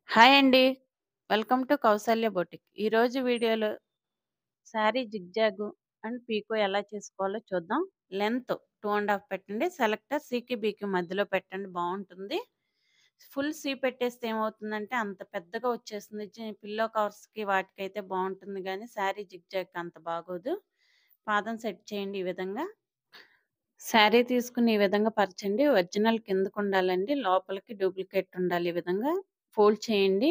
Hi అండి. Welcome to Kausalya boutique. ఈరోజు వీడియోలో శారీ జిగ్‌జాగ్ అండ్ పీకో ఎలా చేసుకోవాలో చూద్దాం. లెంత్ 2 ½ పెట్టండి. సెలెక్టర్ సీకి, బీకి మధ్యలో పెట్టండి బావుంటుంది. ఫుల్ సి పెట్టేస్తే ఏమవుతుందంటే అంత పెద్దగా వచ్చేస్తుంది. పిల్లో కవర్స్‌కి వాటికైతే బావుంటుంది గానీ శారీ జిగ్‌జాగ్‌కి అంత బాగోదు. పాదం సెట్ చేయండి ఈ విధంగా. శారీ తీసుకొని ఈ విధంగా పరచండి. ఒరిజినల్ కిందకుండాలండి. లోపలికి డూప్లికేట్ ఉండాలి. ఈ విధంగా ఫోల్డ్ చేయండి.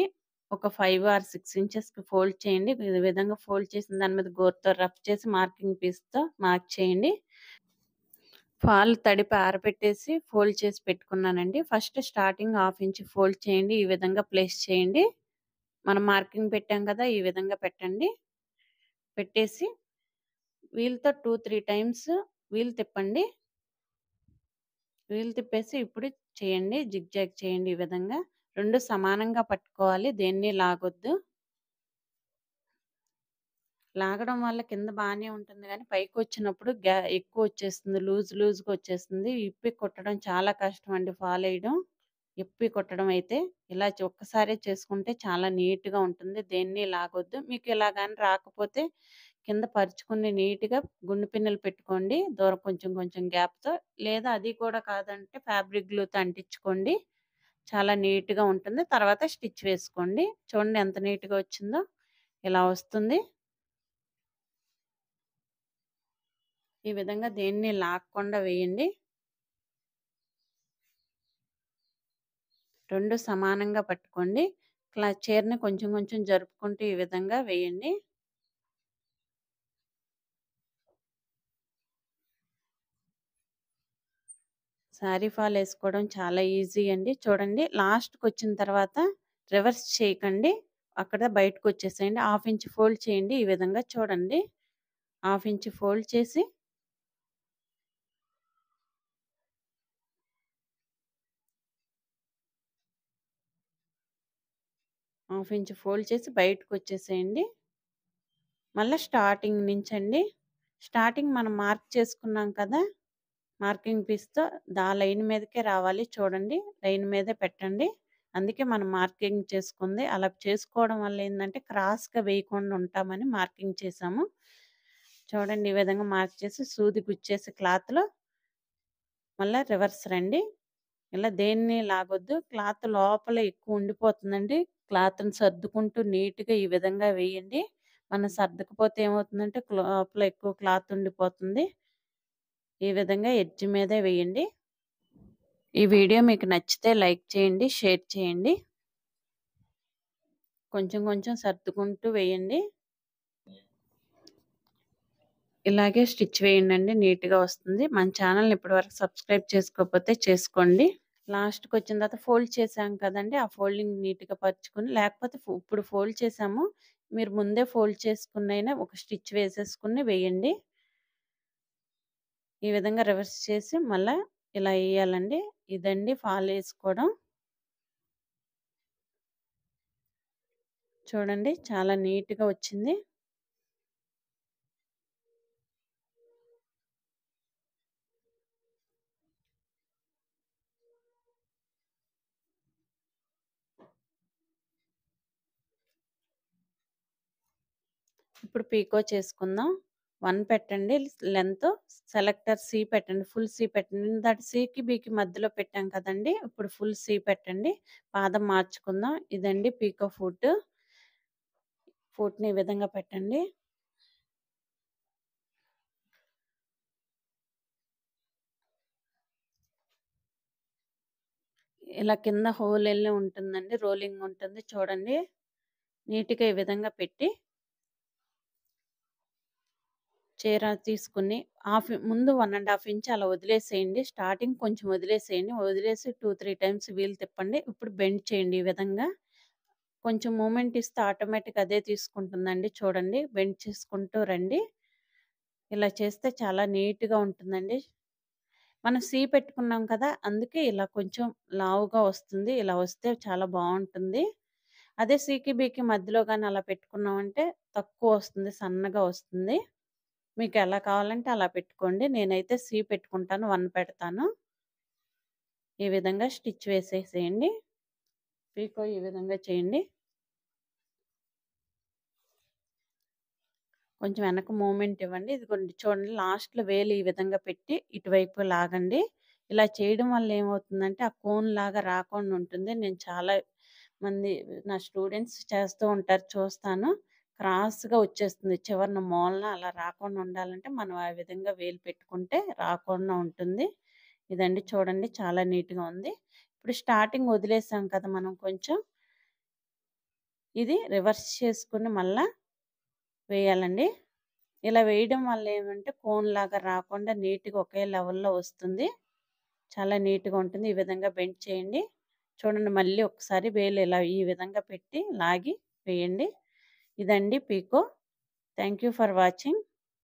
ఒక 5 ఆర్ 6 ఇంచెస్‌కి ఫోల్డ్ చేయండి. ఈ విధంగా ఫోల్డ్ చేసిన దాని మీద గోరుతో రఫ్ చేసి మార్కింగ్ పీస్‌తో మార్క్ చేయండి. ఫాల్ తడిపి ఆరబెట్టేసి ఫోల్డ్ చేసి పెట్టుకున్నానండి. ఫస్ట్ స్టార్టింగ్ 1/2 ఇంచ్ ఫోల్డ్ చేయండి. ఈ విధంగా ప్లేస్ చేయండి. మనం మార్కింగ్ పెట్టాం కదా! ఈ విధంగా పెట్టండి. పెట్టేసి వీల్‌తో 2, 3 టైమ్స్ వీల్ తిప్పండి. వీల్ తిప్పేసి ఇప్పుడు చేయండి. జిగ్‌జాగ్ చేయండి ఈ విధంగా. 2 సమానంగా పట్టుకోవాలి. దేన్ని లాగొద్దు. లాగడం వల్ల కింద బానే ఉంటుంది గానీ, పైకొచ్చినప్పుడు ఎక్కువొచ్చేస్తుంది. లూజ్‌గా వచ్చేస్తుంది. ఇప్పి కుట్టడం చాలా కష్టమండి ఫాలేయడం. ఇప్పి కుట్టడం అయితే. ఇలా ఒక్కసారే చేసుకుంటే చాలా నీట్‌గా ఉంటుంది. దేన్ని లాగొద్దు. మీకు ఇలా గాని రాకపోతే కింద పరుచుకొని నీట్‌గా గుండు పిన్నులు పెట్టుకోండి. దూరం కొంచెం కొంచెం గ్యాప్‌తో. లేదా అది కూడా కాదంటే ఫ్యాబ్రిక్ గ్లూతో అంటించుకోండి. చాలా నీట్‌గా ఉంటుంది. తర్వాత స్టిచ్ వేసుకోండి. చూడండి ఎంత నీట్‌గా వచ్చిందో. ఇలా వస్తుంది. ఈ విధంగా దేన్ని లాగకుండా వేయండి. 2 సమానంగా పట్టుకోండి. చీరని కొంచెం కొంచెం జరుపుకుంటూ ఈ విధంగా వేయండి. శారీ ఫాల్ ఏసుకోవడం చాలా ఈజీ అండి. చూడండి లాస్ట్‌కొచ్చిన తర్వాత రివర్స్ చేయకండి. అక్కడ బయటకొచ్చేసేయండి. 1/2 ఇంచ్ ఫోల్డ్ చేయండి. ఈ విధంగా చూడండి. 1/2 ఇంచ్ ఫోల్డ్ చేసి 1/2 ఇంచ్ ఫోల్డ్ చేసి బయటకొచ్చేసేయండి. మళ్ళా స్టార్టింగ్ నుంచండి. స్టార్టింగ్ మనం మార్క్ చేసుకున్నాం కదా! మార్కింగ్ పీస్‌తో లైన్ మీదకే రావాలి చూడండి. లైన్ మీదే పెట్టండి. అందుకే మనం మార్కింగ్ చేసుకుంది. అలా చేసుకోవడం వల్ల ఏందంటే క్రాస్‌గా వేయకుండా ఉంటామని మార్కింగ్ చేశాము. చూడండి ఈ విధంగా మార్క్ చేసి సూది గుచ్చేసి క్లాత్‌లో మళ్ళా రివర్స్ రండి. ఇలా దేన్ని లాగొద్దు. క్లాత్ లోపల ఎక్కువ ఉండిపోతుందండి. క్లాత్‌ని సర్దుకుంటూ నీట్‌గా ఈ విధంగా వేయండి. మనం సర్దకపోతే ఏమవుతుందంటే లోపల ఎక్కువ క్లాత్ ఉండిపోతుంది. ఈ విధంగా ఎడ్జ్ మీదే వేయండి. ఈ వీడియో మీకు నచ్చితే లైక్ చేయండి, షేర్ చేయండి. కొంచెం కొంచెం సర్దుకుంటూ వేయండి. ఇలాగే స్టిచ్ వేయండండి. నీట్‌గా వస్తుంది. మన ఛానెల్‌ని ఇప్పటివరకు సబ్స్క్రైబ్ చేసుకోకపోతే చేసుకోండి. లాస్ట్‌కొచ్చిన తర్వాత ఫోల్డ్ చేసాం కదండీ! ఆ ఫోల్డింగ్ నీట్‌గా పరుచుకొని లేకపోతే ఇప్పుడు ఫోల్డ్ చేసాము. మీరు ముందే ఫోల్డ్ చేసుకున్నైనా ఒక స్టిచ్ వేసేసుకొని వేయండి. ఈ విధంగా రివర్స్ చేసి మళ్ళా ఇలా ఎయ్యాలండి. ఇదండి ఫాల్ ఏసుకోవడం. చూడండి చాలా నీట్‌గా వచ్చింది. ఇప్పుడు పీకో చేసుకుందాం. 1 పెట్టండి లెంత్. సెలెక్టర్ సి పెట్టండి. ఫుల్ సి పెట్టండి. ఇందాక సికి, బికి మధ్యలో పెట్టాం కదండీ! ఇప్పుడు ఫుల్ సి పెట్టండి. పాదం మార్చుకుందాం. ఇదండి పీకో ఫూట్. ఫూట్‌ని ఈ విధంగా పెట్టండి. ఇలా కింద హోల్ ఎళ్ళి ఉంటుందండి. రోలింగ్ ఉంటుంది చూడండి. నీట్‌గా ఈ విధంగా పెట్టి చీర తీసుకొని ముందు 1 ½ ఇంచ్ అలా వదిలేసేయండి. స్టార్టింగ్ కొంచెం వదిలేసేయండి. వదిలేసి 2, 3 టైమ్స్ వీల్ తిప్పండి. ఇప్పుడు బెండ్ చేయండి ఈ విధంగా. కొంచెం మూవ్‌మెంట్ ఇస్తే ఆటోమేటిక్‌గా అదే తీసుకుంటుందండి. చూడండి బెండ్ చేసుకుంటూ రండి. ఇలా చేస్తే చాలా నీట్‌గా ఉంటుందండి. మనం పెట్టుకున్నాం కదా! అందుకే ఇలా కొంచెం లావుగా వస్తుంది. ఇలా వస్తే చాలా బావుంటుంది. అదే సీకి, బీకి మధ్యలో గాని అలా పెట్టుకున్నామంటే తక్కువ వస్తుంది. సన్నగా వస్తుంది. మీకెలా కావాలంటే అలా పెట్టుకోండి. నేనైతే పెట్టుకుంటాను. 1 పెడతాను. ఈ విధంగా స్టిచ్ వేసేసేయండి. పీకో ఈ విధంగా చేయండి. కొంచెం వెనక మూవ్‌మెంట్ ఇవ్వండి. ఇదిగోండి చూడండి లాస్ట్‌లో వేలు ఈ విధంగా పెట్టి ఇటువైపు లాగండి. ఇలా చేయడం వల్ల ఏమవుతుందంటే ఆ కోన్‌లాగా రాకుండా ఉంటుంది. నేను చాలా మంది నా స్టూడెంట్స్ చేస్తూ ఉంటారు చూస్తాను. క్రాస్‌గా వచ్చేస్తుంది. చివరన మూలన అలా రాకుండా ఉండాలంటే మనం ఆ విధంగా వేలు పెట్టుకుంటే రాకుండా ఉంటుంది. ఇదండి చూడండి చాలా నీట్‌గా ఉంది. ఇప్పుడు స్టార్టింగ్ వదిలేసాం కదా మనం కొంచెం. ఇది రివర్స్ చేసుకొని మళ్ళా వేయాలండి. ఇలా వేయడం వల్ల ఏమంటే కోన్‌లాగా రాకుండా నీట్‌గా ఒకే లెవెల్‌లో వస్తుంది. చాలా నీట్‌గా ఉంటుంది. ఈ విధంగా బెండ్ చేయండి. చూడండి మళ్ళీ ఒకసారి వేలు ఇలా ఈ విధంగా పెట్టి లాగి వేయండి. ఇదండి పీకో. Thank you for watching.